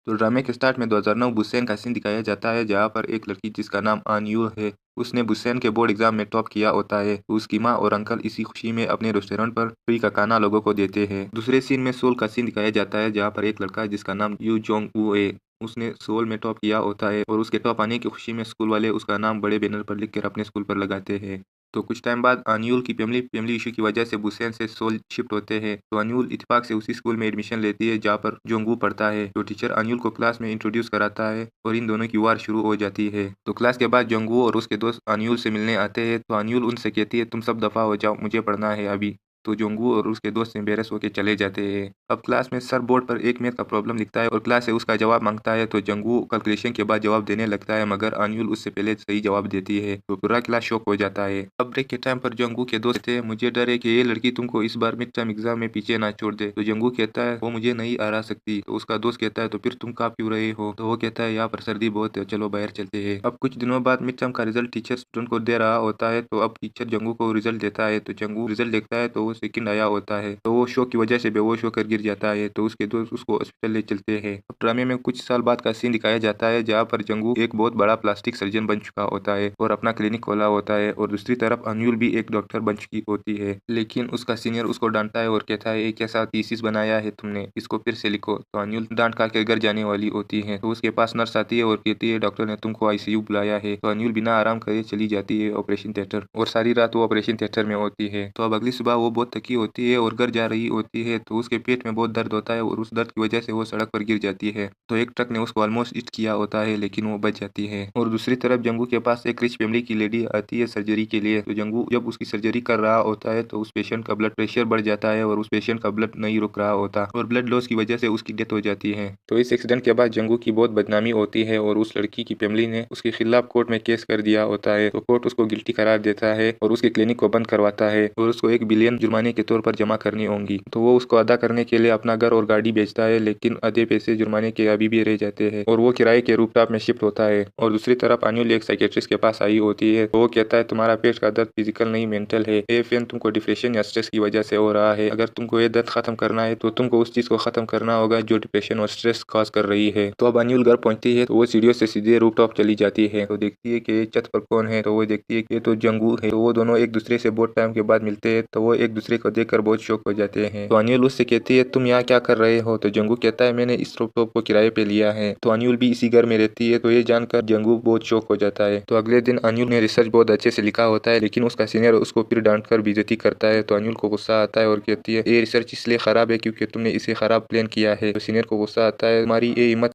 तो ड्रामे के स्टार्ट में 2009 बुसेन का सीन दिखाया जाता है, जहाँ पर एक लड़की जिसका नाम आनयू है, उसने बुसेन के बोर्ड एग्जाम में टॉप किया होता है। तो उसकी माँ और अंकल इसी खुशी में अपने रेस्टोरेंट पर फ्री का खाना लोगों को देते हैं। दूसरे सीन में सोल का सीन दिखाया जाता है, जहाँ पर एक लड़का है जिसका नाम यू जोंग वू है, उसने सोल में टॉप किया होता है और उसके टॉप आने की खुशी में स्कूल वाले उसका नाम बड़े बैनर पर लिखकर अपने स्कूल पर लगाते हैं। तो कुछ टाइम बाद अनयूल की फैमिली इशू की वजह से बुसेन से सोल शिफ्ट होते हैं। तो अनयूल इत्तेफाक से उसी स्कूल में एडमिशन लेती है जहाँ पर जोंगू पढ़ता है। तो टीचर अनयूल को क्लास में इंट्रोड्यूस कराता है और इन दोनों की वार शुरू हो जाती है। तो क्लास के बाद जोंगू और उसके दोस्त अनयूल से मिलने आते हैं। तो अनयूल उनसे कहती है, तुम सब दफा हो जाओ, मुझे पढ़ना है अभी। तो जोंगू और उसके दोस्त एम्बेरस होकर चले जाते हैं। अब क्लास में सर बोर्ड पर एक मैथ का प्रॉब्लम लिखता है और क्लास से उसका जवाब मांगता है। तो जोंगू कैलकुलेशन के बाद जवाब देने लगता है, मगर अनयूल उससे पहले सही जवाब देती है। तो पूरा क्लास शॉक हो जाता है। अब ब्रेक के टाइम पर जोंगू के दोस्त कहते हैं, मुझे डर है कि ये लड़की तुमको इस बार मिड टर्म एग्जाम में पीछे ना छोड़ दे। तो जोंगू कहता है, वो मुझे नहीं हरा सकती। तो उसका दोस्त कहता है, तो फिर तुम कहाँ क्यों रहे हो? तो वो कहता है, यहाँ पर सर्दी बहुत है, चलो बाहर चलते हैं। अब कुछ दिनों बाद मिड टर्म का रिजल्ट टीचर स्टूडेंट को दे रहा होता है। तो अब टीचर जोंगू को रिजल्ट देता है। तो जोंगू रिजल्ट देखता है तो वो सेकंड आया होता है। तो वो शॉक की वजह से बेहोश होकर गिर जाता है। तो उसके दोस्त उसको हॉस्पिटल ले चलते हैं। अब ड्रामे में कुछ साल बाद का सीन दिखाया जाता है, जहाँ पर जोंगू एक बहुत बड़ा प्लास्टिक सर्जन बन चुका होता है और अपना क्लिनिक खोला होता है। और दूसरी तरफ अनयूल भी एक डॉक्टर बन चुकी होती है, लेकिन उसका सीनियर उसको डांटता है और कहता है, ये कैसा थीसिस बनाया है तुमने, इसको फिर से लिखो। तो अनयूल डांट खा के घर जाने वाली होती है। तो उसके पास नर्स आती है और कहती है, डॉक्टर ने तुमको आईसीयू बुलाया है। तो अनयूल बिना आराम करे चली जाती है ऑपरेशन थिएटर और सारी रात वो ऑपरेशन थिएटर में होती है। तो अब अगली सुबह वो बहुत थकी होती है और घर जा रही होती है। तो उसके पेट में बहुत दर्द होता है और उस दर्द की वजह से वो सड़क पर गिर जाती है। तो एक ट्रक ने उसको ऑलमोस्ट हिट किया होता है, लेकिन वो बच जाती है। और दूसरी तरफ जंगू के पास एक रिच फैमिली की लेडी आती है सर्जरी के लिए। तो जंगू जब उसकी सर्जरी कर रहा होता है तो उस पेशेंट का ब्लड प्रेशर बढ़ जाता है और उस पेशेंट का ब्लड नहीं रुक रहा होता और ब्लड लॉस की वजह से उसकी डेथ हो जाती है। तो इस एक्सीडेंट के बाद जंगू की बहुत बदनामी होती है और उस लड़की की फैमिली ने उसके खिलाफ कोर्ट में केस कर दिया होता है। तो कोर्ट उसको गिल्टी करार देता है और उसके क्लिनिक को बंद करवाता है और उसको 1 बिलियन जुर्माने के तौर पर जमा करनी होंगी। तो वो उसको अदा करने के लिए अपना घर और गाड़ी बेचता है, लेकिन आधे पैसे जुर्माने के अभी भी रह जाते हैं और वो किराए के रूपटॉप में शिफ्ट होता है। और दूसरी तरफ अनिल एक साइकेट्रिस्ट के पास आई होती है। तो वो कहता है, तुम्हारा पेट का दर्द फिजिकल नहीं मेंटल है, ये पेन तुमको डिप्रेशन या स्ट्रेस की वजह से हो रहा है। अगर तुमको ये दर्द खत्म करना है तो तुमको उस चीज को खत्म करना होगा जो डिप्रेशन और स्ट्रेस कॉज कर रही है। तो अब अनिल घर पहुंचती है तो वो सीढ़ियों से सीधे रूफटॉप चली जाती है। तो देखती है कि छत पर कौन है। तो वो देखती है कि ये तो जंगू है। तो वो दोनों एक दूसरे से बहुत टाइम के बाद मिलते हैं। तो वो एक दूसरे को देखकर बहुत शौक हो जाते हैं। तो अनिल उससे कहती है, तुम यहाँ क्या कर रहे हो? तो जंगू कहता है, मैंने इस रूफटॉप को किराए पे लिया है। तो अनिल भी इसी घर में रहती है। तो ये जानकर जंगू बहुत शौक हो जाता है। तो अगले दिन अनिल ने रिसर्च बहुत अच्छे से लिखा होता है, लेकिन उसका सीनियर उसको फिर डांट कर बेइज्जती करता है। तो अनिल को गुस्सा आता है और कहती है, ये रिसर्च इसलिए खराब है क्योंकि तुमने इसे खराब प्लान किया है। तो सीनियर को गुस्सा आता है, तुम्हारी ये हिम्मत